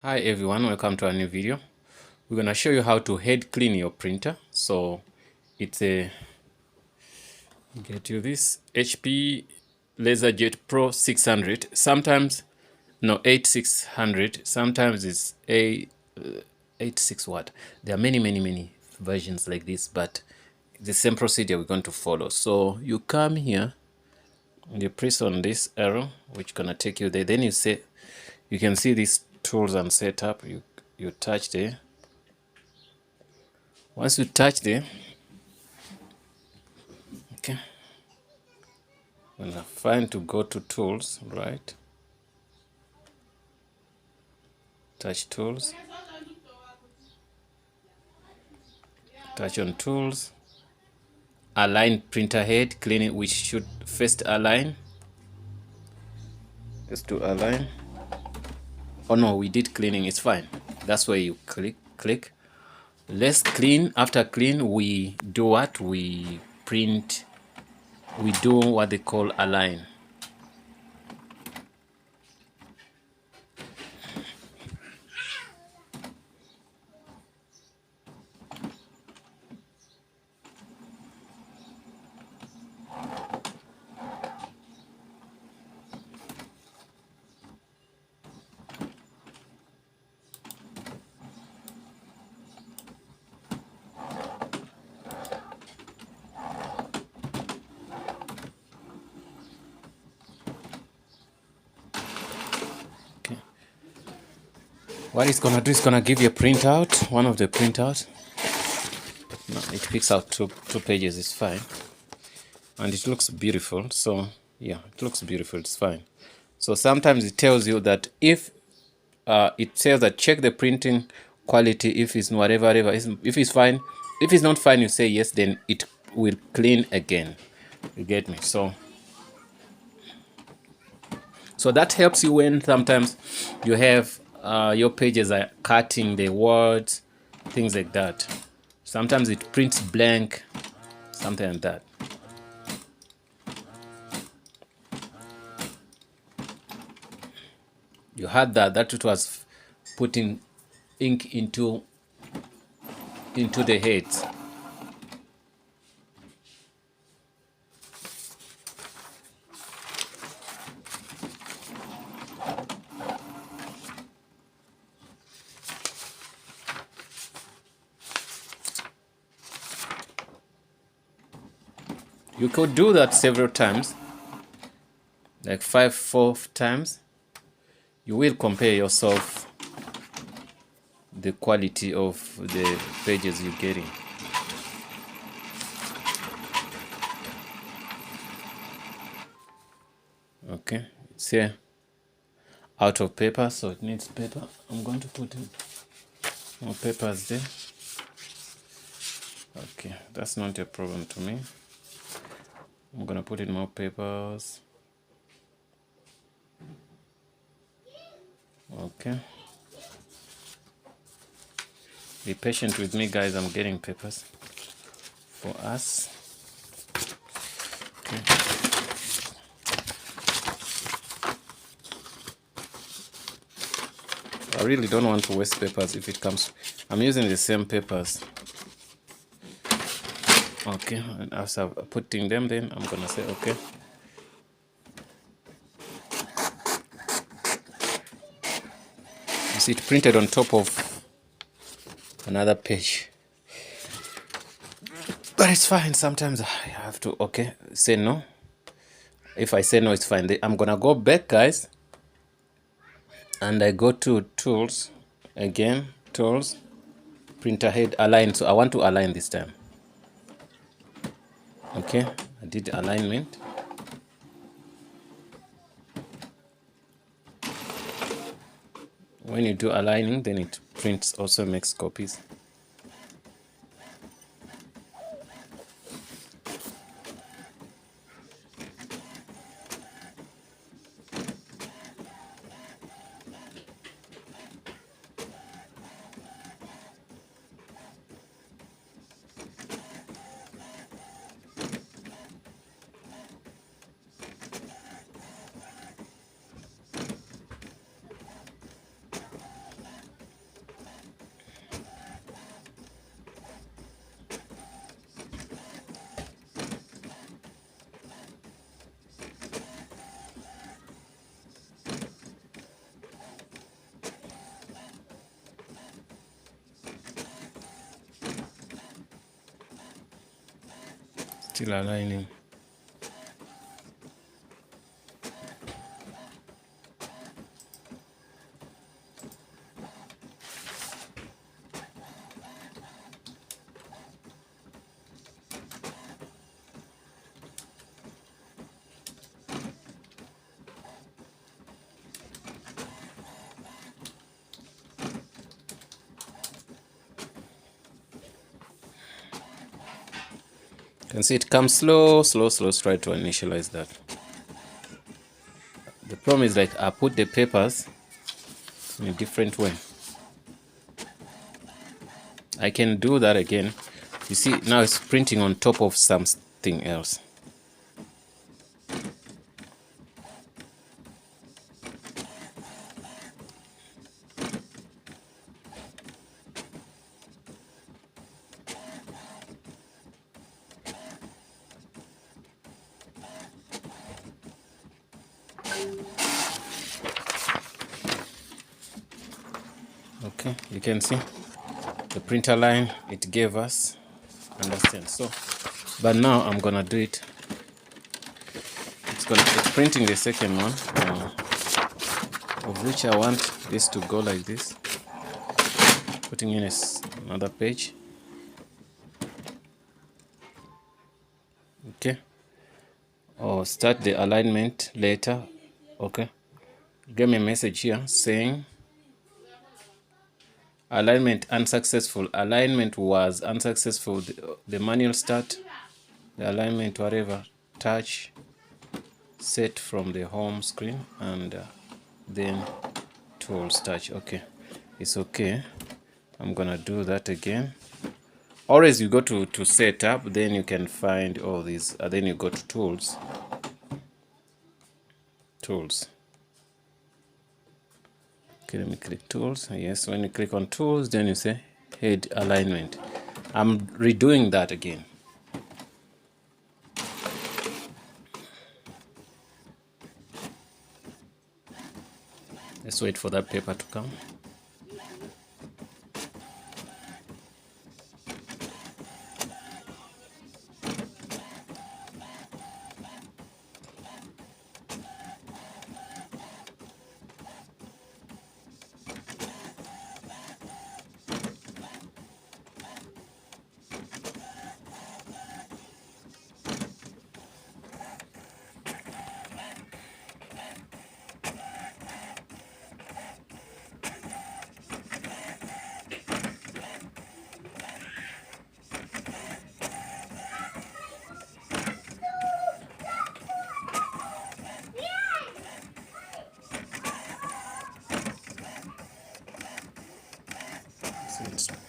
Hi everyone, welcome to a new video. We're going to show you how to head clean your printer. So it's a this HP LaserJet Pro 600. Sometimes 8600. Sometimes it's a 86 watt. There are many versions like this, but the same procedure we're going to follow. So you come here and you press on this arrow, which gonna take you there. Then you can see these tools and setup. You touch there. Once you touch there, okay, I'm gonna find to go to tools, right? Touch tools, touch on tools, align printer head, cleaning, which should first align. Let's do align. Oh no, we did cleaning, it's fine. That's where you click. Let's clean. After clean, we do what? We print, we do what they call align. What it's gonna do is gonna give you a printout, one of the printouts. No, it picks out two pages, it's fine. And it looks beautiful, so yeah, it looks beautiful, it's fine. So sometimes it tells you that if it says that check the printing quality, if it's whatever, if it's fine. If it's not fine, you say yes, then it will clean again. You get me? So that helps you when sometimes you have your pages are cutting the words, things like that. Sometimes it prints blank, something like that. You had that it was putting ink into the heads. You could do that several times, like 4 times. You will compare yourself the quality of the pages you're getting. Okay, it's here out of paper, so it needs paper. I'm going to put in more papers there. Okay, that's not a problem to me. I'm gonna put in more papers. Okay, be patient with me, guys. I'm getting papers for us. Okay. I really don't want to waste papers if it comes. I'm using the same papers. Okay, and after putting them, then I'm gonna say okay. You see it printed on top of another page, but it's fine. Sometimes I have to say no. If I say no, it's fine. I'm gonna go back, guys, and I go to tools again, tools, printer head, align. So I want to align this time. Okay, I did alignment. When you do aligning, then it prints, also makes copies. Still aligning. You can see it comes slow. Try to initialize that. The problem is, like, I put the papers in a different way. I can do that again. You see, now it's printing on top of something else. Okay, you can see the printer line it gave us. Understand? So, but now I'm gonna do it. It's printing the second one, of which I want this to go like this. Putting in another page. Okay. Or start the alignment later. Okay. Give me a message here saying alignment unsuccessful. Alignment was unsuccessful. The manual start, the alignment, whatever, touch, set from the home screen, and then tools touch. Okay, it's okay. I'm gonna do that again. Always you go to setup, then you can find all these, then you go to tools. Okay, let me click tools. Yes, when you click on tools, then you say head alignment. I'm redoing that again. Let's wait for that paper to come.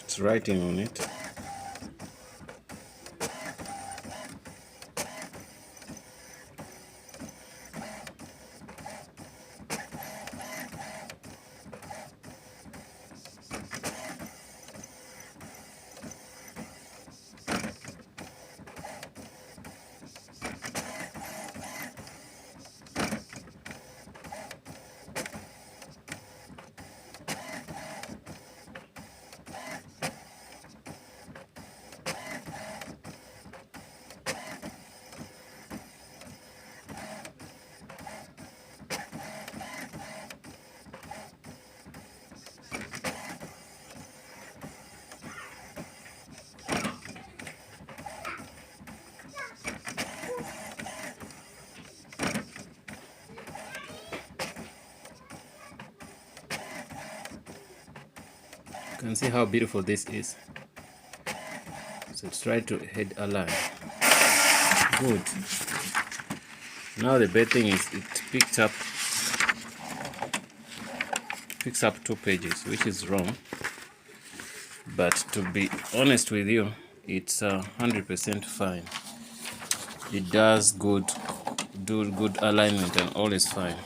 It's writing on it. You can see how beautiful this is. So try to head align. Good. Now the bad thing is it picks up 2 pages, which is wrong. But to be honest with you, it's 100% fine. It does good alignment and all is fine.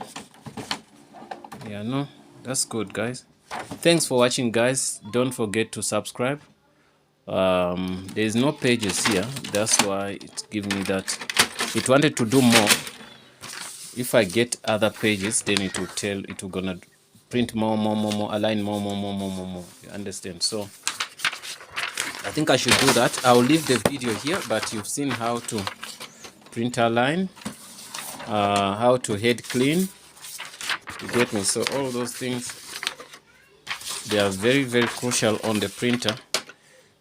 Yeah, no, that's good, guys. Thanks for watching, guys. Don't forget to subscribe. There's no pages here, that's why it's giving me that. It wanted to do more. If I get other pages, then it will gonna print more, align more. You understand? So I think I should do that. I'll leave the video here, but you've seen how to print align, how to head clean. You get me? So all those things, they are very, very crucial on the printer.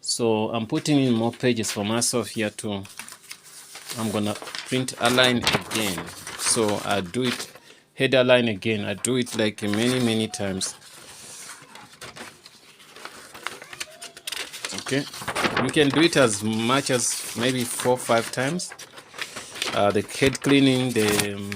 So I'm putting in more pages for myself here too. I'm gonna print align again. So I do it head align again. I do it like many times. Okay, you can do it as much as maybe 4 or 5 times. The head cleaning, the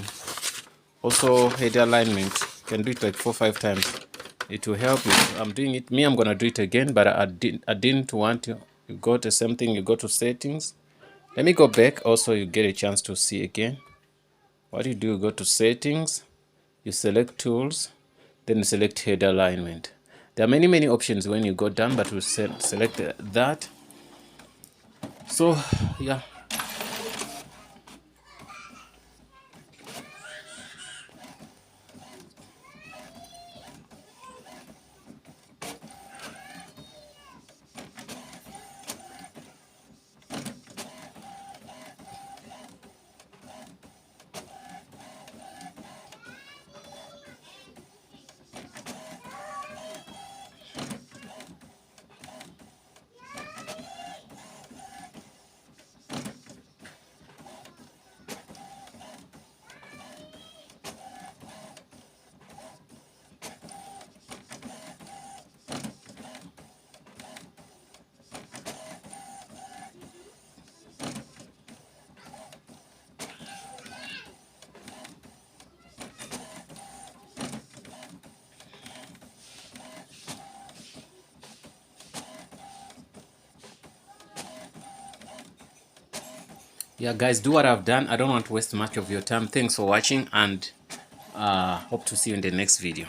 also head alignment, you can do it like 4 or 5 times. It will help me. I'm doing it. I'm gonna do it again, but I didn't want to. You go to something. You go to settings. Let me go back. Also, you get a chance to see again. What you do, you go to settings. You select tools, then you select head alignment. There are many options when you go down, but we'll select that. So yeah. Yeah, guys, do what I've done. I don't want to waste much of your time. Thanks for watching, and hope to see you in the next video.